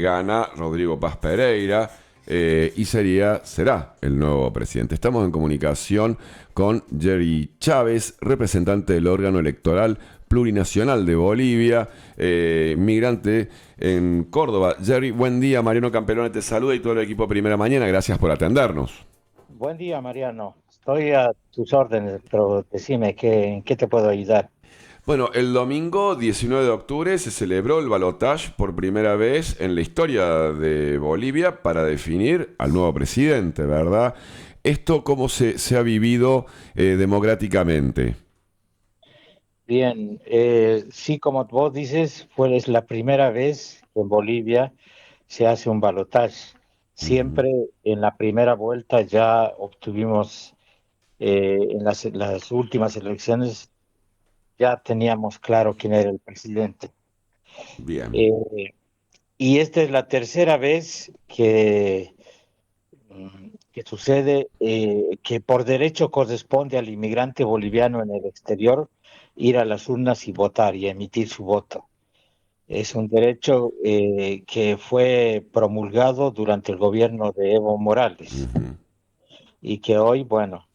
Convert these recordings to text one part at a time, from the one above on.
gana Rodrigo Paz Pereira y será el nuevo presidente. Estamos en comunicación con Jerry Chávez, representante del órgano electoral plurinacional de Bolivia, migrante en Córdoba. Jerry, buen día. Mariano Campelone te saluda y todo el equipo de Primera Mañana. Gracias por atendernos. Buen día, Mariano. Estoy a tus órdenes, pero decime, ¿en qué te puedo ayudar? Bueno, el domingo 19 de octubre se celebró el balotaje por primera vez en la historia de Bolivia para definir al nuevo presidente, ¿verdad? ¿Esto cómo se ha vivido democráticamente? Bien, sí, como vos dices, es la primera vez que en Bolivia se hace un balotaje. Ujú. Siempre en la primera vuelta ya obtuvimos, en las últimas elecciones, ya teníamos claro quién era el presidente. Bien, Eh, y esta es la tercera vez que sucede que por derecho corresponde al inmigrante boliviano en el exterior ir a las urnas y votar y emitir su voto. Es un derecho que fue promulgado durante el gobierno de Evo Morales ujú, y que hoy, bueno,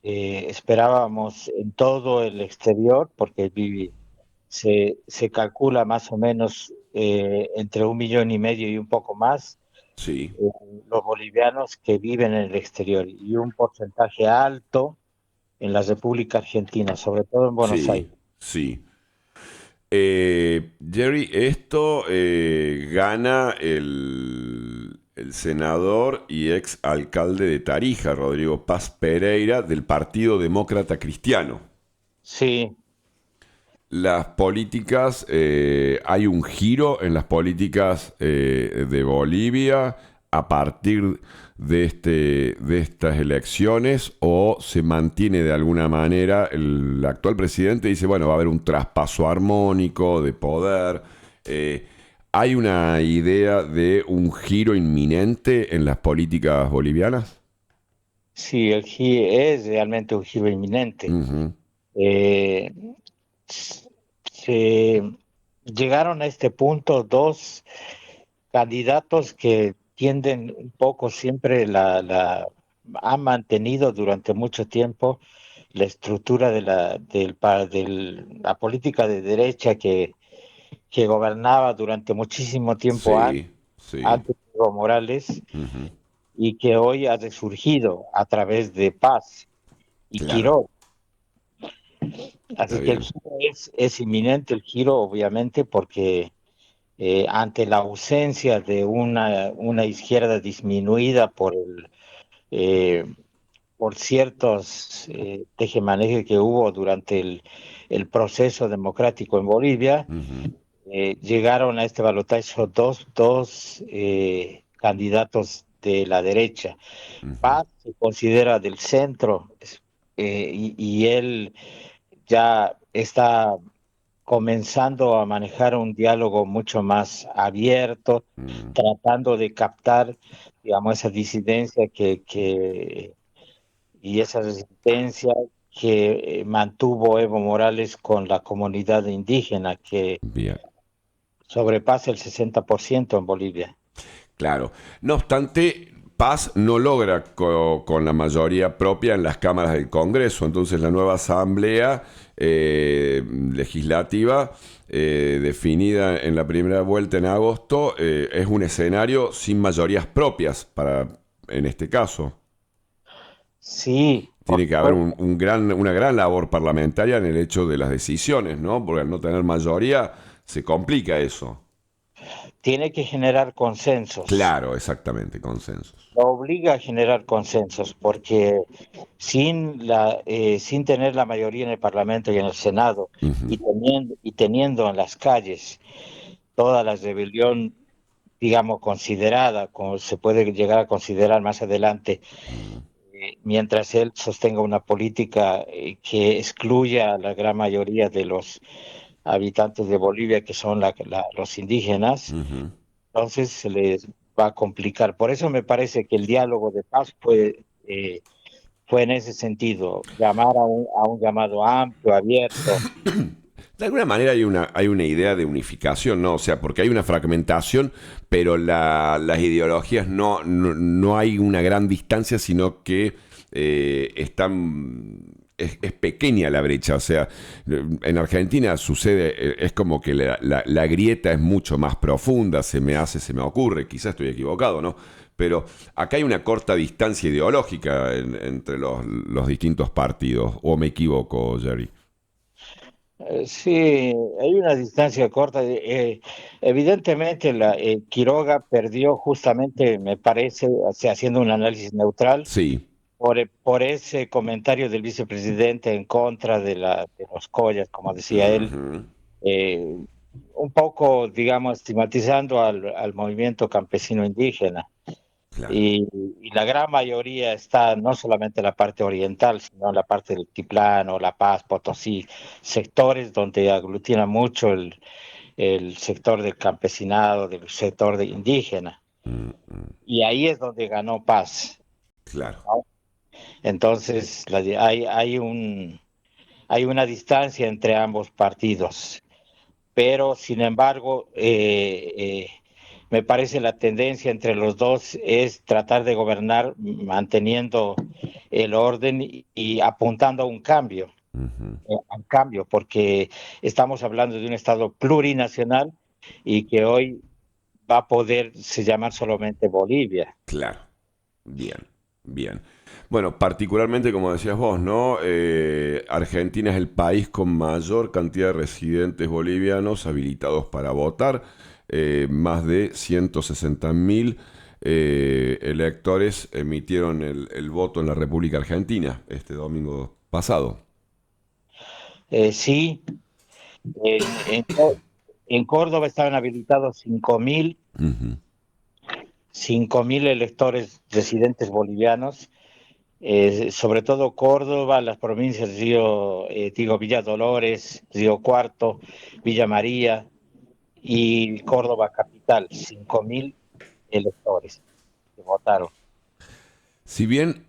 esperábamos en todo el exterior, porque se calcula más o menos entre 1,5 millones y un poco más sí, los bolivianos que viven en el exterior y un porcentaje alto en la República Argentina, sobre todo en Buenos sí, Aires. sí. Jerry, esto gana el senador y ex alcalde de Tarija, Rodrigo Paz Pereira, del Partido Demócrata Cristiano. Sí, Las políticas, hay un giro en las políticas de Bolivia a partir de estas elecciones, o se mantiene de alguna manera el actual presidente dice, bueno, va a haber un traspaso armónico de poder. eh, ¿Hay una idea de un giro inminente en las políticas bolivianas? sí, es realmente un giro inminente. Ujú, Eh, se llegaron a este punto dos candidatos que tienden un poco siempre han mantenido durante mucho tiempo la estructura de la política de derecha que gobernaba durante muchísimo tiempo sí, sí. antes de Evo Morales Ujú, y que hoy ha resurgido a través de Paz y claro, Quiró. está Así que el bien. giro es inminente, el giro obviamente, porque ante la ausencia de una izquierda disminuida eh, por ciertos tejemanejes que hubo durante el proceso democrático en Bolivia, Ujú, llegaron a este balotaje dos candidatos de la derecha. ujú. Paz se considera del centro y él ya está comenzando a manejar un diálogo mucho más abierto, Mm, tratando de captar, digamos, esa disidencia y esa resistencia que mantuvo Evo Morales con la comunidad indígena, que bien, sobrepasa el 60% en Bolivia. claro. No obstante, Paz no logra con la mayoría propia en las cámaras del Congreso, entonces la nueva asamblea legislativa, definida en la primera vuelta en agosto, es un escenario sin mayorías propias en este caso. Sí, por Tiene que haber supuesto. una gran labor parlamentaria en el hecho de las decisiones, ¿no? Porque al no tener mayoría se complica eso. Tiene que generar consensos. Claro, exactamente, consensos. Lo obliga a generar consensos porque sin tener la mayoría en el Parlamento y en el Senado Ujú, y teniendo en las calles toda la rebelión, digamos, considerada, como se puede llegar a considerar más adelante, ujú, mientras él sostenga una política que excluya a la gran mayoría de los habitantes de Bolivia, que son los indígenas, ujú. entonces se les va a complicar. Por eso me parece que el diálogo de paz fue en ese sentido, llamar a un llamado amplio, abierto. De alguna manera hay una idea de unificación, ¿no? O sea, porque hay una fragmentación, pero las ideologías no hay una gran distancia, sino que es pequeña la brecha. O sea, en Argentina sucede, es como que la grieta es mucho más profunda, se me ocurre, quizás estoy equivocado, ¿no? Pero acá hay una corta distancia ideológica entre los distintos partidos, ¿o me equivoco, Jerry? Sí, hay una distancia corta. Evidentemente, Quiroga perdió justamente, me parece, o sea, haciendo un análisis neutral, Sí. por ese comentario del vicepresidente en contra de los collas, como decía él, Ujú. eh, un poco, digamos, estigmatizando al movimiento campesino indígena. Claro. Y la gran mayoría está no solamente en la parte oriental, sino en la parte del Altiplano, La Paz, Potosí, sectores donde aglutina mucho el sector del campesinado, del sector de indígena. Mm, mm. Y ahí es donde ganó Paz, Claro. ¿no? Entonces hay una distancia entre ambos partidos, pero sin embargo, me parece la tendencia entre los dos es tratar de gobernar manteniendo el orden y apuntando a un cambio, Ujú. porque estamos hablando de un Estado plurinacional y que hoy va a poder se llamar solamente Bolivia. Claro. Bien. Bien. Bueno, particularmente como decías vos, ¿no? Argentina es el país con mayor cantidad de residentes bolivianos habilitados para votar. Más de 160.000 electores emitieron el voto en la República Argentina este domingo pasado. Sí, en, en, en Córdoba estaban habilitados 5.000. 5.000 electores residentes bolivianos, sobre todo Córdoba, las provincias Villa Dolores, Río Cuarto, Villa María y Córdoba capital, 5.000 electores que votaron. Si bien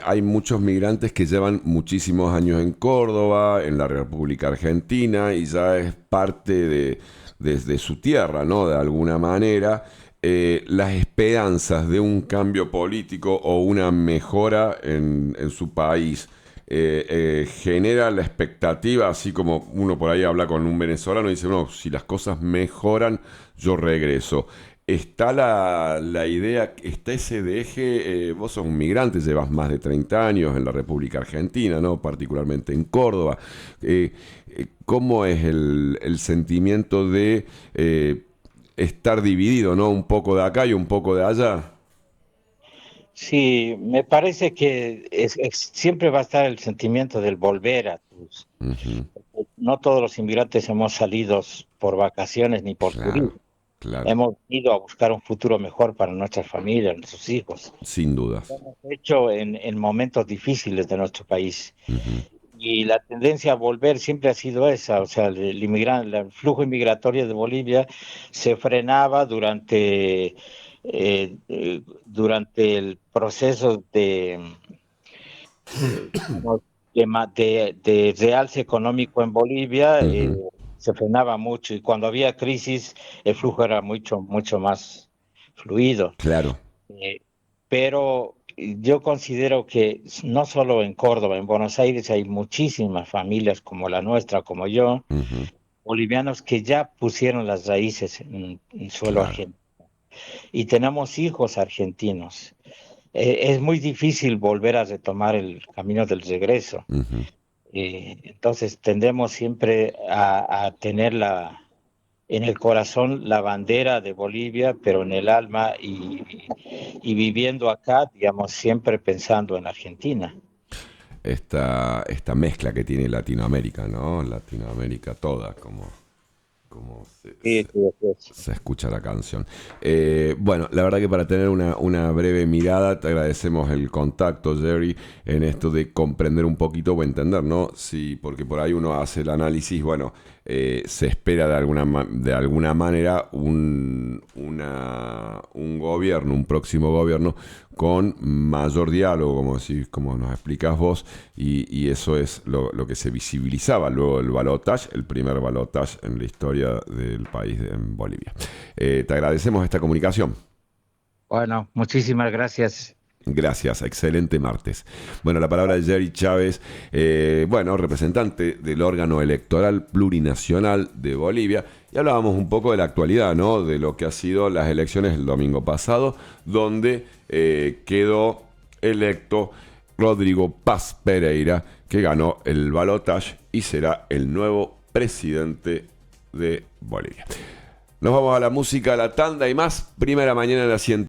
hay muchos migrantes que llevan muchísimos años en Córdoba, en la República Argentina, y ya es parte de su tierra, ¿no? De alguna manera, las esperanzas de un cambio político o una mejora en su país genera la expectativa, así como uno por ahí habla con un venezolano y dice, no, si las cosas mejoran, yo regreso. Está la idea, está ese deje, vos sos un migrante, llevas más de 30 años en la República Argentina, ¿no? Particularmente en Córdoba. ¿Cómo es el sentimiento de estar dividido, ¿no? Un poco de acá y un poco de allá. Sí, me parece que siempre va a estar el sentimiento del volver a tus... Ujú. No todos los inmigrantes hemos salido por vacaciones ni por Claro, turismo. claro, Hemos ido a buscar un futuro mejor para nuestras familias, nuestros hijos. sin dudas. Hemos hecho en momentos difíciles de nuestro país. Ujú. Y la tendencia a volver siempre ha sido esa, o sea, el flujo inmigratorio de Bolivia se frenaba durante el proceso digamos, de realce económico en Bolivia, Ujú. se frenaba mucho y cuando había crisis el flujo era mucho, mucho más fluido. Claro. Eh, pero yo considero que no solo en Córdoba, en Buenos Aires hay muchísimas familias como la nuestra, como yo, Ujú. bolivianos que ya pusieron las raíces en suelo Claro. argentino y tenemos hijos argentinos. Es muy difícil volver a retomar el camino del regreso. Ujú. Entonces tendemos siempre a tener en el corazón la bandera de Bolivia, pero en el alma y viviendo acá, digamos, siempre pensando en Argentina. Esta mezcla que tiene Latinoamérica, ¿no? Latinoamérica toda, como Sí, sí, así es. se escucha la canción. Bueno, la verdad que para tener una breve mirada, te agradecemos el contacto, Jerry, en esto de comprender un poquito o entender, ¿no? Sí, porque por ahí uno hace el análisis, bueno, se espera de alguna manera un un gobierno, un próximo gobierno, con mayor diálogo, como nos explicas vos, y eso es lo que se visibilizaba luego el balotaje, el primer balotaje en la historia del país, en Bolivia. Te agradecemos esta comunicación. Bueno, muchísimas gracias. Gracias, excelente martes. Bueno, la palabra de Jerry Chávez, representante del órgano electoral plurinacional de Bolivia, y hablábamos un poco de la actualidad, ¿no? De lo que ha sido las elecciones el domingo pasado, donde quedó electo Rodrigo Paz Pereira, que ganó el balotaje y será el nuevo presidente de Bolivia. Nos vamos a la música, a la tanda y más. Primera mañana en la 100.